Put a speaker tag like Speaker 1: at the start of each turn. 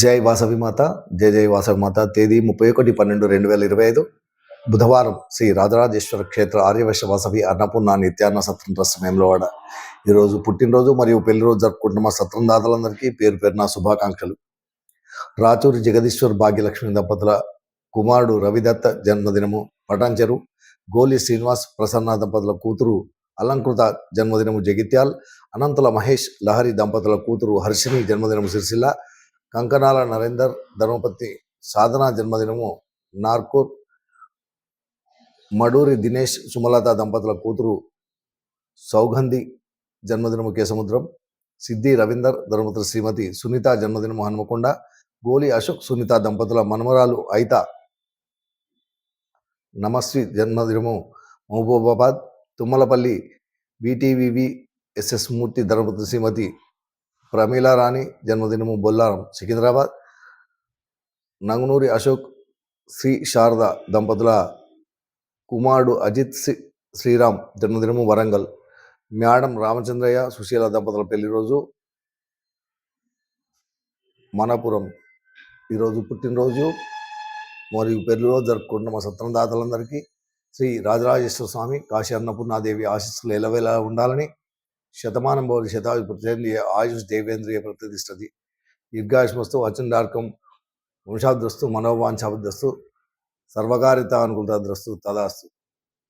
Speaker 1: జై వాసవి మాత, జై జై వాసవి మాత. తేదీ 31/12/2025 బుధవారం శ్రీ రాజరాజేశ్వర క్షేత్ర ఆర్యవైశ్య వాసవి అన్నపూర్ణ నిత్యాన్న సత్రం ట్రస్ట్ వేములవాడ ఈరోజు పుట్టినరోజు మరియు పెళ్లి రోజు జరుపుకుంటున్న మా సత్రం దాతలందరికీ పేరు పేరున శుభాకాంక్షలు. రాచూరి జగదీశ్వర్ భాగ్యలక్ష్మి దంపతుల కుమారుడు రవిదత్త జన్మదినము పటాన్చెరు. గోలి శ్రీనివాస్ ప్రసన్న దంపతుల కూతురు అలంకృత జన్మదినము జగిత్యాల్. అనంతుల మహేష్ లహరి దంపతుల కూతురు హర్షిని జన్మదినము సిరిసిల్ల. కంకనాల నరేందర్ ధర్మపతి సాధన జన్మదినము నార్కూర్. మడూరి దినేష్ సుమలత దంపతుల కూతురు సౌగంధి జన్మదినము కేసముద్రం. సిద్ధి రవీందర్ ధర్మపతి శ్రీమతి సునీత జన్మదినము హనుమకొండ. గోలి అశోక్ సునీత దంపతుల మనమరాలు అయిత నమస్వి జన్మదినము మహబూబాబాద్. తుమ్మలపల్లి బీటీవీవి ఎస్ఎస్ మూర్తి ధర్మపతి శ్రీమతి ప్రమీలారాణి జన్మదినము బొల్లారం సికింద్రాబాద్. నంగునూరి అశోక్ శ్రీ శారద దంపతుల కుమారుడు అజిత్ శ్రీరామ్ జన్మదినము వరంగల్. మేడం రామచంద్రయ్య సుశీల దంపతుల పెళ్లి రోజు మనపురం. ఈరోజు పుట్టినరోజు మరియు పెళ్లి రోజు జరుపుకుంటున్న మా సత్రం దాతలందరికీ శ్రీ రాజరాజేశ్వర స్వామి కాశీ అన్నపూర్ణాదేవి ఆశీస్సులు ఎలవేలా ఉండాలని, శతమానం భవతి శతాయు ప్రతింద్రియ ఆయుష్ దేవేంద్రియ ప్రతిష్టతి దీర్ఘాయుష్మస్తు అచండార్కం వంశాద్రస్తు మనోవాంఛాబద్ధస్తు సర్వకారిత అనుకూలతాద్రస్తు తదాస్తు.